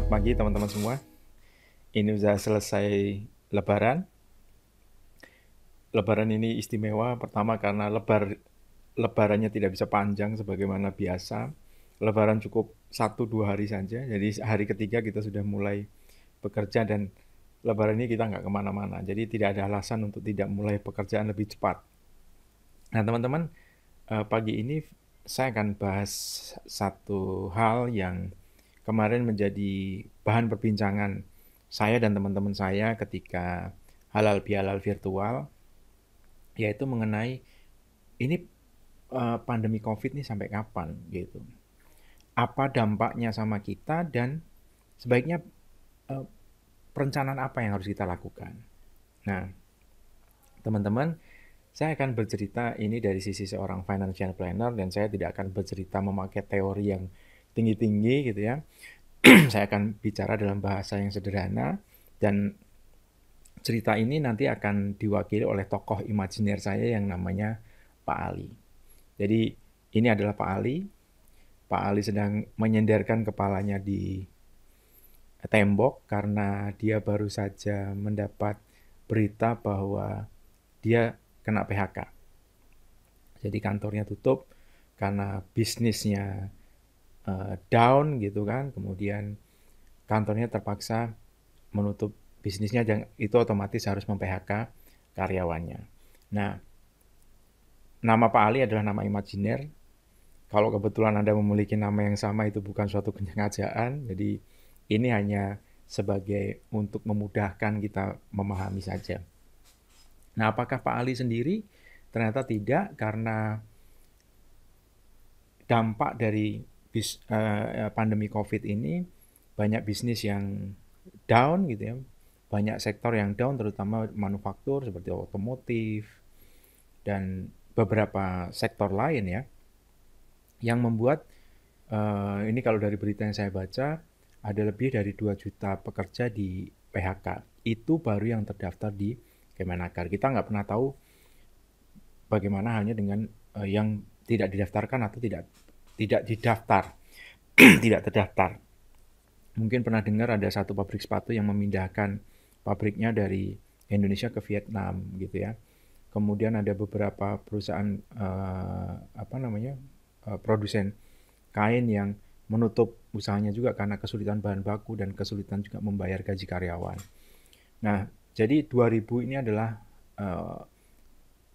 Selamat pagi teman-teman semua. Ini udah selesai Lebaran. Lebaran ini istimewa pertama karena lebarannya tidak bisa panjang sebagaimana biasa. Lebaran cukup 1-2 hari saja. Jadi hari ketiga kita sudah mulai bekerja dan Lebaran ini kita nggak kemana-mana. Jadi tidak ada alasan untuk tidak mulai pekerjaan lebih cepat. Nah teman-teman, pagi ini saya akan bahas satu hal yang kemarin menjadi bahan perbincangan saya dan teman-teman saya ketika halal bihalal virtual, yaitu mengenai ini pandemi COVID ini sampai kapan gitu. Apa dampaknya sama kita dan sebaiknya eh, perencanaan apa yang harus kita lakukan. Nah, teman-teman, saya akan bercerita ini dari sisi seorang financial planner dan saya tidak akan bercerita memakai teori yang tinggi-tinggi gitu ya. Saya akan bicara dalam bahasa yang sederhana dan cerita ini nanti akan diwakili oleh tokoh imajiner saya yang namanya Pak Ali. Jadi ini adalah Pak Ali. Pak Ali sedang menyenderkan kepalanya di tembok karena dia baru saja mendapat berita bahwa dia kena PHK. Jadi kantornya tutup karena bisnisnya down gitu kan. Kemudian kantornya terpaksa menutup bisnisnya dan itu otomatis harus mem-PHK karyawannya. Nah, nama Pak Ali adalah nama imajiner. Kalau kebetulan Anda memiliki nama yang sama itu bukan suatu kesengajaan. Jadi ini hanya sebagai untuk memudahkan kita memahami saja. Nah, apakah Pak Ali sendiri? Ternyata tidak, karena dampak dari pandemi COVID ini banyak bisnis yang down gitu ya, banyak sektor yang down terutama manufaktur seperti otomotif dan beberapa sektor lain ya, yang membuat ini kalau dari berita yang saya baca ada lebih dari 2 juta pekerja di PHK. Itu baru yang terdaftar di Kemenaker. Kita nggak pernah tahu bagaimana halnya dengan yang tidak didaftarkan atau tidak didaftar, tidak terdaftar. Mungkin pernah dengar ada satu pabrik sepatu yang memindahkan pabriknya dari Indonesia ke Vietnam gitu ya. Kemudian ada beberapa perusahaan produsen kain yang menutup usahanya juga karena kesulitan bahan baku dan kesulitan juga membayar gaji karyawan. Nah, jadi 2000 ini adalah uh,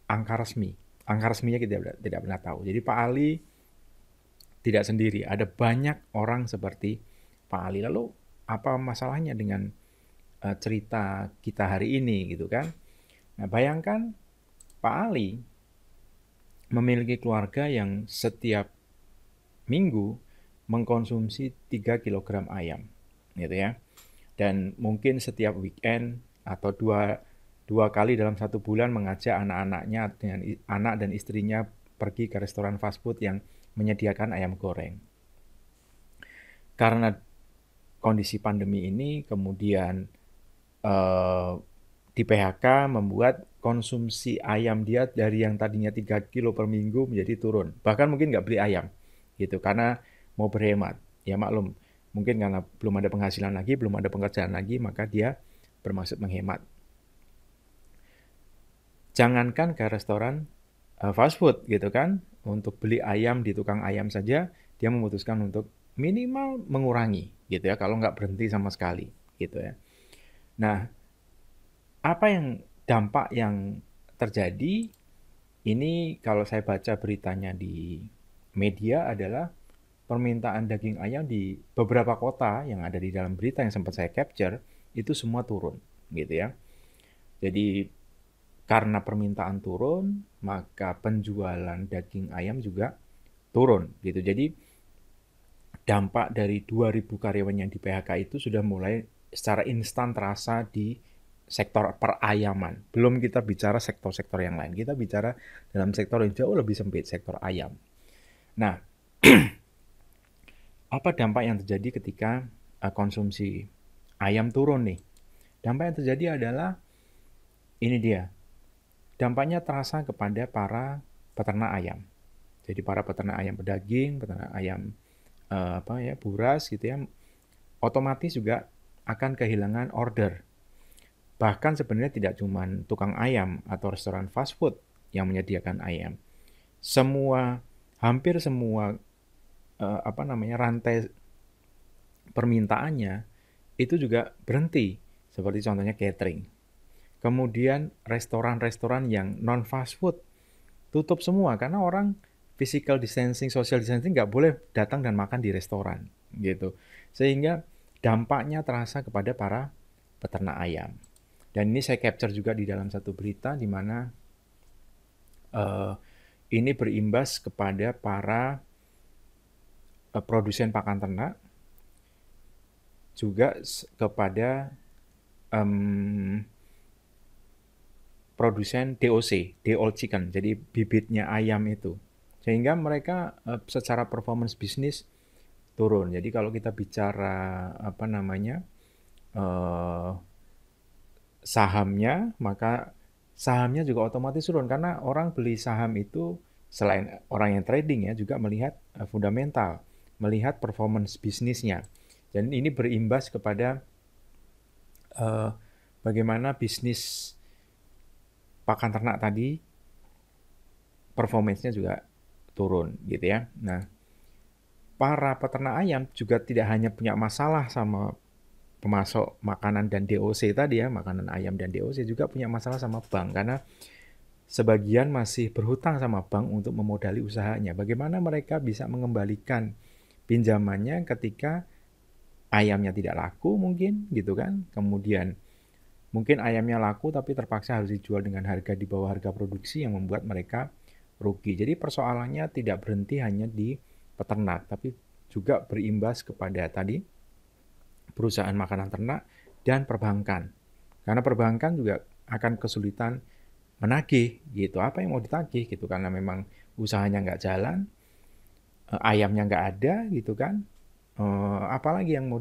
angka resmi. Angka resminya kita tidak pernah tahu. Jadi Pak Ali tidak sendiri, ada banyak orang seperti Pak Ali. Lalu apa masalahnya dengan cerita kita hari ini gitu kan? Nah, bayangkan Pak Ali memiliki keluarga yang setiap minggu mengkonsumsi 3 kilogram ayam gitu ya. Dan mungkin setiap weekend atau dua kali dalam 1 bulan mengajak anak-anaknya dengan anak dan istrinya pergi ke restoran fast food yang menyediakan ayam goreng. Karena kondisi pandemi ini kemudian di PHK membuat konsumsi ayam dia dari yang tadinya 3 kilo per minggu menjadi turun. Bahkan mungkin nggak beli ayam gitu karena mau berhemat. Ya maklum, mungkin karena belum ada penghasilan lagi, belum ada pekerjaan lagi, maka dia bermaksud menghemat. Jangankan ke restoran fast food gitu kan, untuk beli ayam di tukang ayam saja dia memutuskan untuk minimal mengurangi gitu ya, kalau nggak berhenti sama sekali gitu ya. Nah, apa yang dampak yang terjadi ini kalau saya baca beritanya di media adalah permintaan daging ayam di beberapa kota yang ada di dalam berita yang sempat saya capture itu semua turun gitu ya. Jadi karena permintaan turun, maka penjualan daging ayam juga turun gitu. Jadi dampak dari 2.000 karyawan yang di PHK itu sudah mulai secara instan terasa di sektor perayaman. Belum kita bicara sektor-sektor yang lain. Kita bicara dalam sektor yang jauh lebih sempit, sektor ayam. Nah, apa dampak yang terjadi ketika konsumsi ayam turun nih? Dampak yang terjadi adalah ini dia. Dampaknya terasa kepada para peternak ayam. Jadi para peternak ayam pedaging, peternak ayam buras gitu ya, otomatis juga akan kehilangan order. Bahkan sebenarnya tidak cuma tukang ayam atau restoran fast food yang menyediakan ayam. Hampir semua rantai permintaannya itu juga berhenti. Seperti contohnya catering. Kemudian restoran-restoran yang non fast food tutup semua karena orang physical distancing, social distancing nggak boleh datang dan makan di restoran gitu. Sehingga dampaknya terasa kepada para peternak ayam. Dan ini saya capture juga di dalam satu berita di mana ini berimbas kepada para produsen pakan ternak, juga kepada produsen DOC, D-Old Chicken, jadi bibitnya ayam itu. Sehingga mereka secara performance bisnis turun. Jadi kalau kita bicara sahamnya, maka sahamnya juga otomatis turun karena orang beli saham itu selain orang yang trading ya juga melihat fundamental, melihat performance bisnisnya. Dan ini berimbas kepada bagaimana bisnis pakan ternak tadi performance-nya juga turun gitu ya. Nah, para peternak ayam juga tidak hanya punya masalah sama pemasok makanan dan DOC tadi ya, makanan ayam dan DOC, juga punya masalah sama bank karena sebagian masih berhutang sama bank untuk memodali usahanya. Bagaimana mereka bisa mengembalikan pinjamannya ketika ayamnya tidak laku mungkin gitu kan. Kemudian mungkin ayamnya laku tapi terpaksa harus dijual dengan harga di bawah harga produksi yang membuat mereka rugi. Jadi persoalannya tidak berhenti hanya di peternak, tapi juga berimbas kepada tadi perusahaan makanan ternak dan perbankan. Karena perbankan juga akan kesulitan menagih gitu. Apa yang mau ditagih gitu karena memang usahanya nggak jalan, ayamnya nggak ada gitu kan. Apalagi yang mau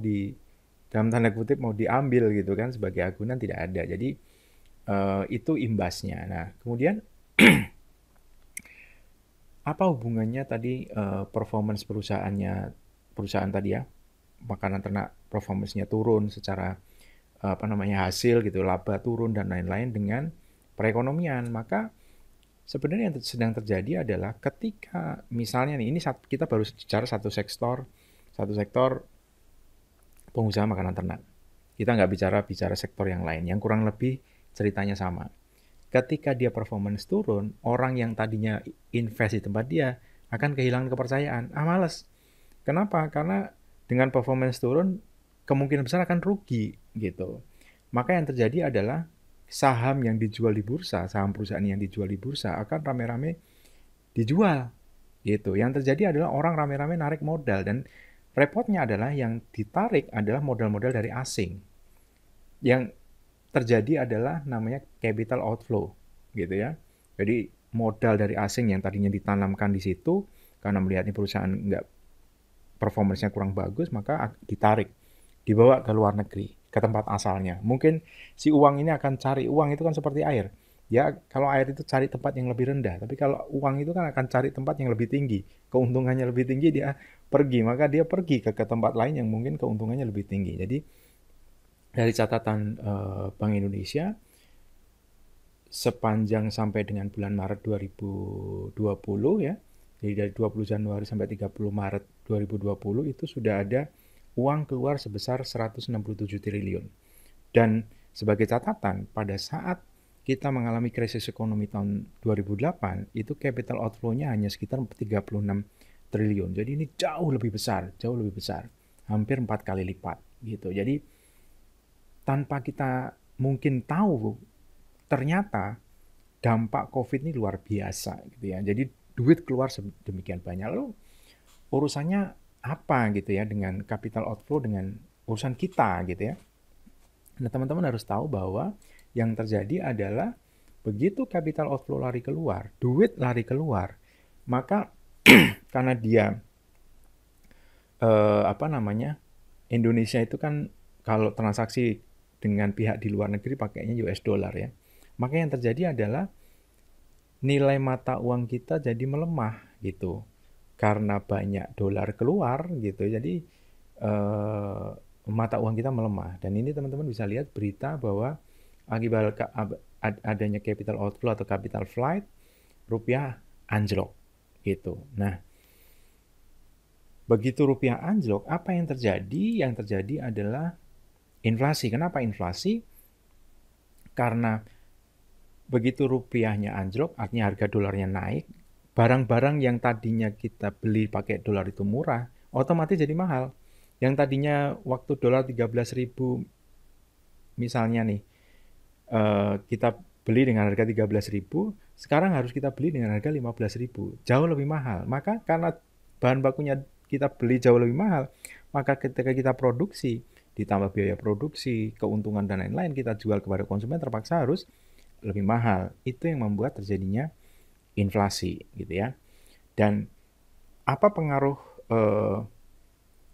dalam tanda kutip mau diambil gitu kan sebagai agunan tidak ada. Jadi itu imbasnya. Nah, kemudian apa hubungannya tadi performance perusahaan tadi ya, makanan ternak performance-nya turun secara hasil gitu, laba turun dan lain-lain dengan perekonomian. Maka sebenarnya yang sedang terjadi adalah ketika misalnya nih, ini kita baru bicara satu sektor pengusaha makanan ternak. Kita nggak bicara sektor yang lain, yang kurang lebih ceritanya sama. Ketika dia performance turun, orang yang tadinya invest di tempat dia akan kehilangan kepercayaan. Males. Kenapa? Karena dengan performance turun, kemungkinan besar akan rugi gitu. Maka yang terjadi adalah saham yang dijual di bursa, saham perusahaan yang dijual di bursa akan rame-rame dijual gitu. Yang terjadi adalah orang rame-rame narik modal dan repotnya adalah yang ditarik adalah modal-modal dari asing. Yang terjadi adalah namanya capital outflow gitu ya. Jadi modal dari asing yang tadinya ditanamkan di situ karena melihat ini perusahaan nggak performance-nya kurang bagus, maka ditarik, dibawa ke luar negeri, ke tempat asalnya. Mungkin si uang ini akan cari, uang itu kan seperti air. Ya, kalau air itu cari tempat yang lebih rendah, tapi kalau uang itu kan akan cari tempat yang lebih tinggi. Keuntungannya lebih tinggi, dia pergi, maka dia pergi ke tempat lain yang mungkin keuntungannya lebih tinggi. Jadi dari catatan Bank Indonesia, sepanjang sampai dengan bulan Maret 2020 ya, jadi dari 20 Januari sampai 30 Maret 2020 itu sudah ada uang keluar sebesar 167 triliun. Dan sebagai catatan, pada saat kita mengalami krisis ekonomi tahun 2008, itu capital outflow-nya hanya sekitar 36 triliun. Jadi ini jauh lebih besar, hampir 4 kali lipat gitu. Jadi tanpa kita mungkin tahu, ternyata dampak COVID ini luar biasa gitu ya. Jadi duit keluar sedemikian banyak. Lalu urusannya apa gitu ya dengan capital outflow dengan urusan kita gitu ya. Nah, teman-teman harus tahu bahwa yang terjadi adalah begitu capital outflow lari keluar, duit lari keluar, maka karena dia Indonesia itu kan kalau transaksi dengan pihak di luar negeri pakainya US dollar ya. Maka yang terjadi adalah nilai mata uang kita jadi melemah gitu. Karena banyak dolar keluar gitu. Jadi mata uang kita melemah. Dan ini teman-teman bisa lihat berita bahwa akibat adanya capital outflow atau capital flight, rupiah anjlok gitu. Nah, begitu rupiah anjlok, apa yang terjadi? Yang terjadi adalah inflasi. Kenapa inflasi? Karena begitu rupiahnya anjlok, artinya harga dolarnya naik, barang-barang yang tadinya kita beli pakai dolar itu murah, otomatis jadi mahal. Yang tadinya waktu dolar 13.000 misalnya nih, kita beli dengan harga 13.000, sekarang harus kita beli dengan harga 15.000, jauh lebih mahal. Maka karena bahan bakunya kita beli jauh lebih mahal, maka ketika kita produksi, ditambah biaya produksi, keuntungan dan lain-lain, kita jual kepada konsumen terpaksa harus lebih mahal. Itu yang membuat terjadinya inflasi gitu ya. Dan apa pengaruh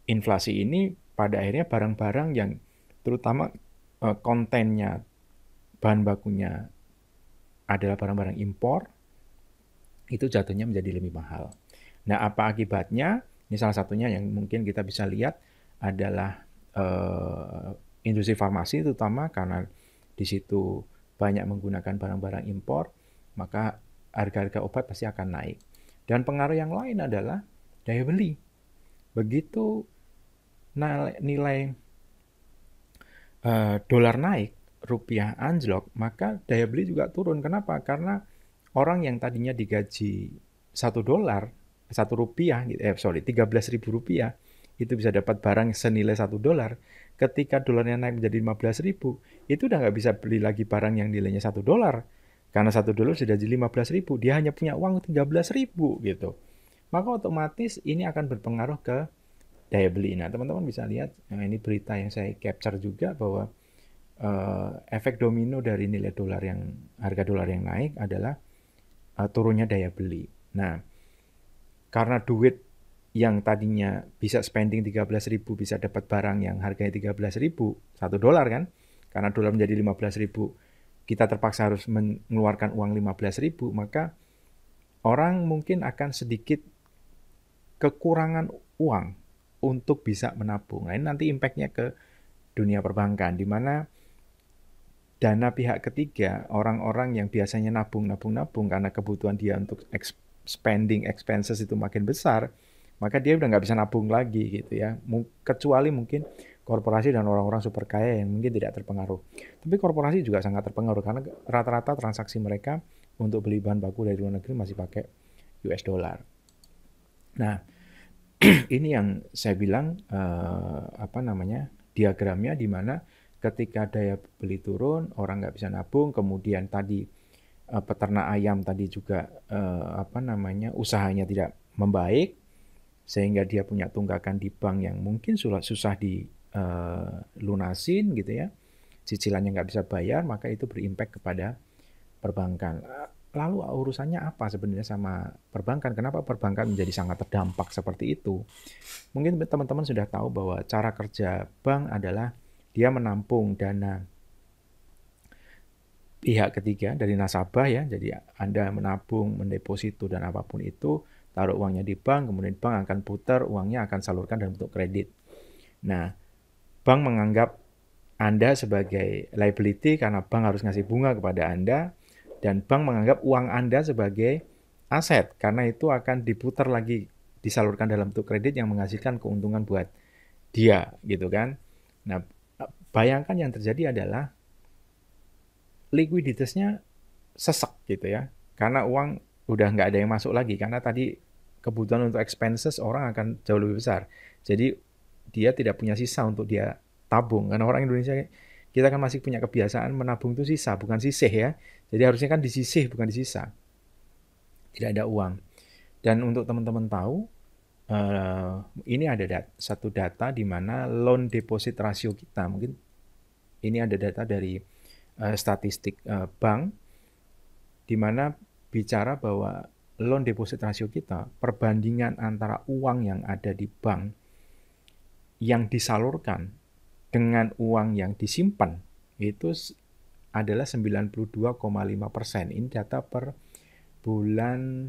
inflasi ini? Pada akhirnya barang-barang yang terutama kontennya, bahan bakunya adalah barang-barang impor, itu jatuhnya menjadi lebih mahal. Nah, apa akibatnya? Ini salah satunya yang mungkin kita bisa lihat adalah industri farmasi, terutama karena di situ banyak menggunakan barang-barang impor, maka harga-harga obat pasti akan naik. Dan pengaruh yang lain adalah daya beli. Begitu nilai dolar naik, rupiah anjlok, maka daya beli juga turun. Kenapa? Karena orang yang tadinya digaji $1, $1, 13.000 rupiah, itu bisa dapat barang senilai $1. Ketika dolarnya naik menjadi 15.000, itu udah nggak bisa beli lagi barang yang nilainya $1. Karena $1 sudah jadi 15.000, dia hanya punya uang 13.000 gitu. Maka otomatis ini akan berpengaruh ke daya beli. Nah, teman-teman bisa lihat, ini berita yang saya capture juga bahwa efek domino dari nilai dolar yang harga dolar yang naik adalah turunnya daya beli. Nah, karena duit yang tadinya bisa spending 13.000 bisa dapat barang yang harganya 13.000, $1 kan? Karena dolar menjadi 15.000, kita terpaksa harus mengeluarkan uang 15.000, maka orang mungkin akan sedikit kekurangan uang untuk bisa menabung. Nah, ini nanti impact-nya ke dunia perbankan, di mana dana pihak ketiga, orang-orang yang biasanya nabung karena kebutuhan dia untuk spending expenses itu makin besar, maka dia udah nggak bisa nabung lagi gitu ya. Kecuali mungkin korporasi dan orang-orang super kaya yang mungkin tidak terpengaruh. Tapi korporasi juga sangat terpengaruh karena rata-rata transaksi mereka untuk beli bahan baku dari luar negeri masih pakai US dollar. Nah, ini yang saya bilang diagramnya, di mana ketika daya beli turun, orang nggak bisa nabung, kemudian tadi peternak ayam tadi juga usahanya tidak membaik, sehingga dia punya tunggakan di bank yang mungkin susah dilunasin gitu ya, cicilannya nggak bisa bayar, maka itu berimpact kepada perbankan. Lalu urusannya apa sebenarnya sama perbankan? Kenapa perbankan menjadi sangat terdampak seperti itu? Mungkin teman-teman sudah tahu bahwa cara kerja bank adalah dia menampung dana pihak ketiga dari nasabah ya. Jadi Anda menabung, mendeposito dan apapun itu, taruh uangnya di bank, kemudian bank akan putar, uangnya akan salurkan dalam bentuk kredit. Nah, bank menganggap Anda sebagai liability karena bank harus ngasih bunga kepada Anda, dan bank menganggap uang Anda sebagai aset karena itu akan diputar lagi, disalurkan dalam bentuk kredit yang menghasilkan keuntungan buat dia gitu kan. Nah, bayangkan yang terjadi adalah likuiditasnya sesek gitu ya, karena uang udah nggak ada yang masuk lagi, karena tadi kebutuhan untuk expenses orang akan jauh lebih besar. Jadi dia tidak punya sisa untuk dia tabung, karena orang Indonesia kita kan masih punya kebiasaan menabung itu sisa, bukan sisih ya. Jadi harusnya kan disisih, bukan disisa. Tidak ada uang. Dan untuk teman-teman tahu, ini ada satu data di mana loan deposit ratio kita, mungkin ini ada data dari statistik bank, di mana bicara bahwa loan deposit ratio kita, perbandingan antara uang yang ada di bank yang disalurkan dengan uang yang disimpan itu adalah 92,5%. Ini data per bulan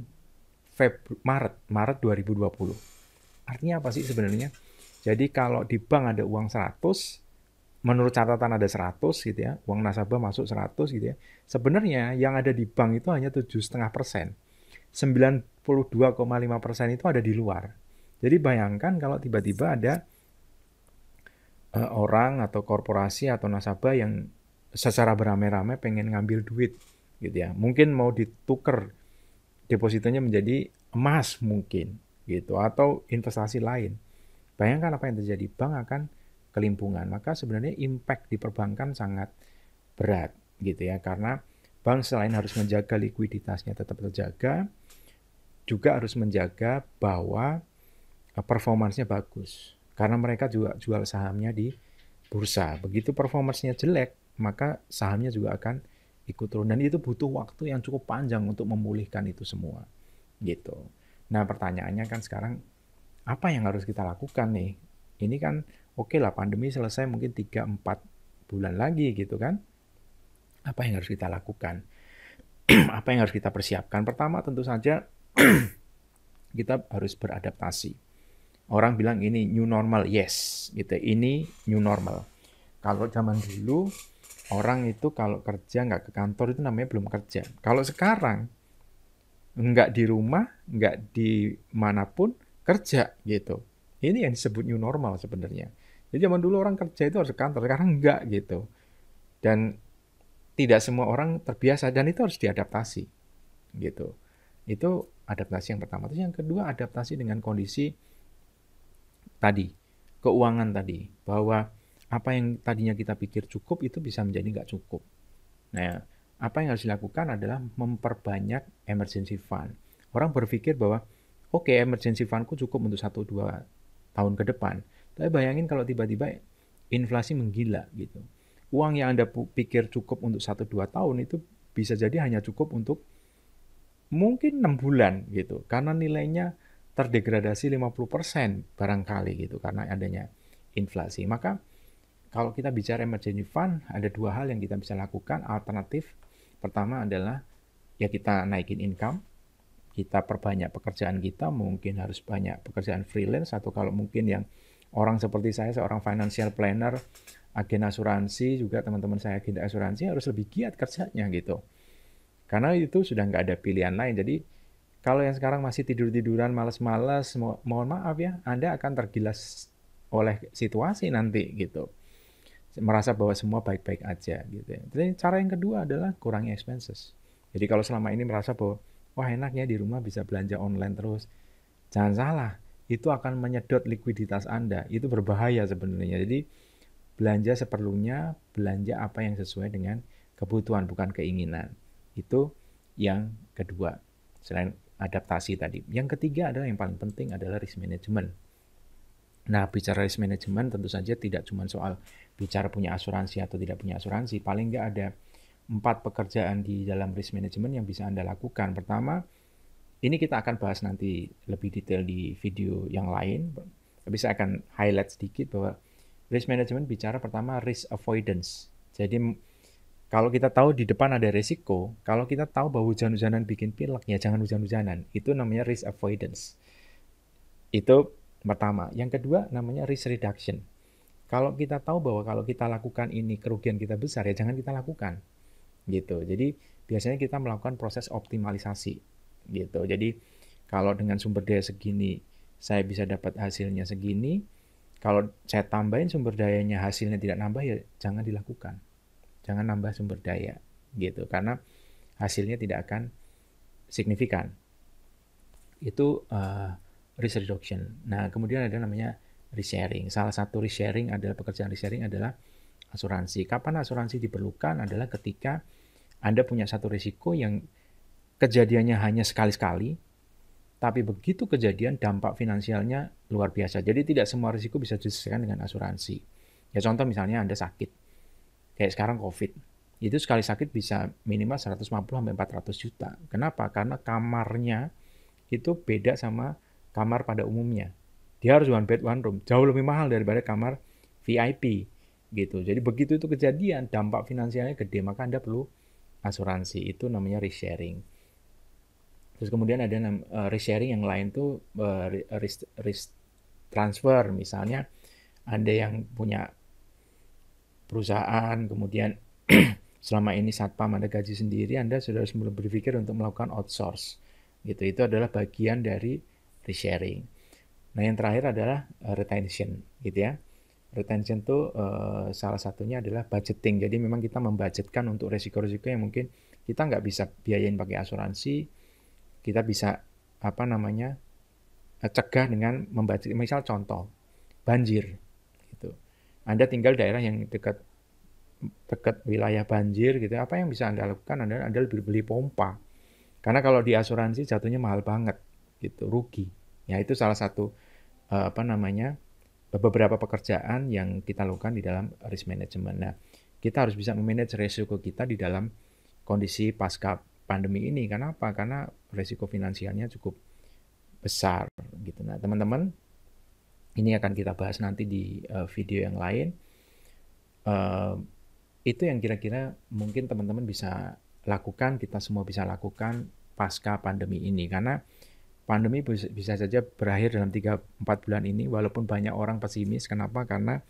Maret 2020. Artinya apa sih sebenarnya? Jadi kalau di bank ada uang 100, menurut catatan ada 100 gitu ya, uang nasabah masuk 100 gitu ya. Sebenarnya yang ada di bank itu hanya 7,5%. 92,5% itu ada di luar. Jadi bayangkan kalau tiba-tiba ada orang atau korporasi atau nasabah yang secara beramai-ramai pengen ngambil duit gitu ya. Mungkin mau ditukar depositonya menjadi emas mungkin gitu atau investasi lain. Bayangkan apa yang terjadi, bank akan kelimpungan. Maka sebenarnya impact di perbankan sangat berat gitu ya, karena bank selain harus menjaga likuiditasnya tetap terjaga, juga harus menjaga bahwa performancenya bagus. Karena mereka juga jual sahamnya di bursa. Begitu performancenya jelek, maka sahamnya juga akan ikut turun. Dan itu butuh waktu yang cukup panjang untuk memulihkan itu semua. Gitu. Nah pertanyaannya kan sekarang, apa yang harus kita lakukan nih? Ini kan oke lah, pandemi selesai mungkin 3-4 bulan lagi gitu kan. Apa yang harus kita lakukan? Apa yang harus kita persiapkan? Pertama tentu saja kita harus beradaptasi. Orang bilang ini new normal, yes, gitu. Ini new normal. Kalau zaman dulu orang itu kalau kerja nggak ke kantor itu namanya belum kerja. Kalau sekarang nggak di rumah, nggak di manapun kerja gitu. Ini yang disebut new normal sebenarnya. Jadi zaman dulu orang kerja itu harus ke kantor, sekarang nggak gitu. Dan tidak semua orang terbiasa dan itu harus diadaptasi gitu. Itu adaptasi yang pertama. Terus yang kedua adaptasi dengan kondisi tadi, keuangan tadi, bahwa apa yang tadinya kita pikir cukup itu bisa menjadi nggak cukup. Nah, apa yang harus dilakukan adalah memperbanyak emergency fund. Orang berpikir bahwa oke, emergency fundku cukup untuk 1-2 tahun ke depan. Tapi bayangin kalau tiba-tiba inflasi menggila gitu. Uang yang Anda pikir cukup untuk 1-2 tahun itu bisa jadi hanya cukup untuk mungkin 6 bulan gitu. Karena nilainya terdegradasi 50% barangkali gitu karena adanya inflasi. Maka kalau kita bicara emergency fund, ada dua hal yang kita bisa lakukan alternatif. Pertama adalah ya kita naikin income, kita perbanyak pekerjaan kita, mungkin harus banyak pekerjaan freelance atau kalau mungkin yang orang seperti saya, seorang financial planner, agen asuransi, juga teman-teman saya agen asuransi harus lebih giat kerjanya gitu. Karena itu sudah nggak ada pilihan lain. Jadi kalau yang sekarang masih tidur-tiduran, malas-malas, mohon maaf ya, Anda akan tergilas oleh situasi nanti gitu. Merasa bahwa semua baik-baik aja gitu ya. Jadi cara yang kedua adalah kurangi expenses. Jadi kalau selama ini merasa bahwa wah enaknya di rumah bisa belanja online terus, jangan salah, itu akan menyedot likuiditas Anda. Itu berbahaya sebenarnya. Jadi belanja seperlunya, belanja apa yang sesuai dengan kebutuhan bukan keinginan. Itu yang kedua. Selain adaptasi tadi. Yang ketiga adalah yang paling penting adalah risk management. Nah, bicara risk management tentu saja tidak cuma soal bicara punya asuransi atau tidak punya asuransi. Paling nggak ada 4 pekerjaan di dalam risk management yang bisa Anda lakukan. Pertama, ini kita akan bahas nanti lebih detail di video yang lain. Tapi saya akan highlight sedikit bahwa risk management bicara pertama risk avoidance. Jadi kalau kita tahu di depan ada resiko, kalau kita tahu bahwa hujan-hujanan bikin pilek, ya jangan hujan-hujanan. Itu namanya risk avoidance. Itu pertama. Yang kedua namanya risk reduction. Kalau kita tahu bahwa kalau kita lakukan ini kerugian kita besar, ya jangan kita lakukan. Gitu. Jadi biasanya kita melakukan proses optimalisasi. Gitu. Jadi kalau dengan sumber daya segini saya bisa dapat hasilnya segini, kalau saya tambahin sumber dayanya hasilnya tidak nambah, ya jangan dilakukan. Jangan nambah sumber daya gitu karena hasilnya tidak akan signifikan. Itu risk reduction. Nah, kemudian ada namanya risk sharing. Salah satu risk sharing adalah pekerjaan risk sharing adalah asuransi. Kapan asuransi diperlukan adalah ketika Anda punya satu risiko yang kejadiannya hanya sekali-sekali, tapi begitu kejadian dampak finansialnya luar biasa. Jadi tidak semua risiko bisa diselesaikan dengan asuransi. Ya contoh misalnya Anda sakit, kayak sekarang COVID. Itu sekali sakit bisa minimal 150-400 juta. Kenapa? Karena kamarnya itu beda sama kamar pada umumnya. Dia harus one bed one room, jauh lebih mahal daripada kamar VIP gitu. Jadi begitu itu kejadian, dampak finansialnya gede, maka Anda perlu asuransi. Itu namanya risk sharing. Terus kemudian ada risk sharing yang lain tuh risk transfer. Misalnya Anda yang punya perusahaan, kemudian selama ini satpam Anda gaji sendiri, Anda sudah harus mulai berpikir untuk melakukan outsource. Gitu. Itu adalah bagian dari resharing. Nah, yang terakhir adalah retention, gitu ya. Retention itu salah satunya adalah budgeting. Jadi memang kita membudgetkan untuk resiko-resiko yang mungkin kita nggak bisa biayain pakai asuransi. Kita bisa cegah dengan membudget. Misal contoh banjir, gitu. Anda tinggal daerah yang dekat wilayah banjir, gitu. Apa yang bisa Anda lakukan? Anda lebih beli pompa. Karena kalau di asuransi jatuhnya mahal banget, gitu, rugi. Ya itu salah satu beberapa pekerjaan yang kita lakukan di dalam risk management. Nah, kita harus bisa memanage resiko kita di dalam kondisi pasca pandemi ini. Kenapa? Karena resiko finansialnya cukup besar, gitu. Nah, teman-teman, ini akan kita bahas nanti di video yang lain. Itu yang kira-kira mungkin teman-teman bisa lakukan, kita semua bisa lakukan pasca pandemi ini. Karena pandemi bisa saja berakhir dalam 3-4 bulan ini, walaupun banyak orang pesimis. Kenapa? Karena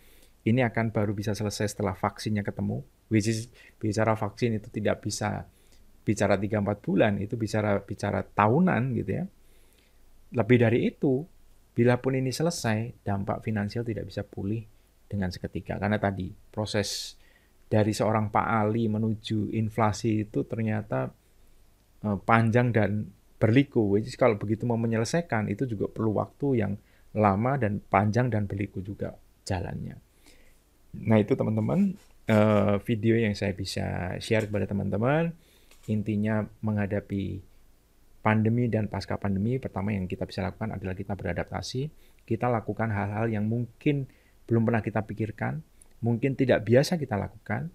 ini akan baru bisa selesai setelah vaksinnya ketemu. Which is, bicara vaksin itu tidak bisa bicara 3-4 bulan, itu bicara tahunan, gitu ya. Lebih dari itu, bila pun ini selesai, dampak finansial tidak bisa pulih dengan seketika. Karena tadi, proses dari seorang Pak Ali menuju inflasi itu ternyata panjang dan berliku. Which is, kalau begitu mau menyelesaikan, itu juga perlu waktu yang lama dan panjang dan berliku juga jalannya. Nah itu teman-teman, video yang saya bisa share kepada teman-teman. Intinya menghadapi pandemi dan pasca pandemi, pertama yang kita bisa lakukan adalah kita beradaptasi. Kita lakukan hal-hal yang mungkin belum pernah kita pikirkan, mungkin tidak biasa kita lakukan,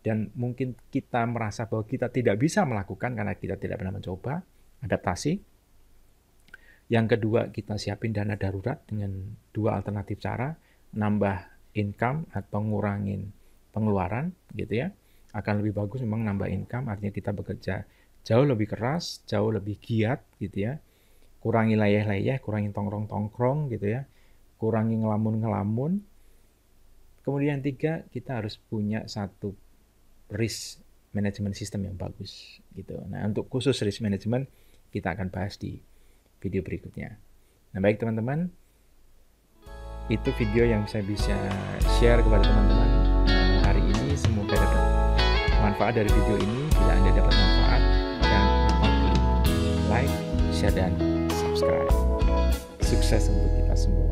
dan mungkin kita merasa bahwa kita tidak bisa melakukan karena kita tidak pernah mencoba. Adaptasi. Yang kedua, kita siapin dana darurat dengan 2 alternatif cara, nambah income atau ngurangin pengeluaran, gitu ya. Akan lebih bagus memang nambah income, artinya kita bekerja jauh lebih keras, jauh lebih giat, gitu ya. Kurangi leyeh-leyeh, kurangi tongkrong-tongkrong, gitu ya. Kurangi ngelamun-ngelamun. Kemudian 3, kita harus punya satu risk management system yang bagus, gitu. Nah, untuk khusus risk management kita akan bahas di video berikutnya. Nah, baik teman-teman, itu video yang saya bisa share kepada teman-teman hari ini. Semoga dapat manfaat dari video ini. Bila Anda dapat manfaat, jangan lupa like, share, dan subscribe. Sukses untuk kita semua.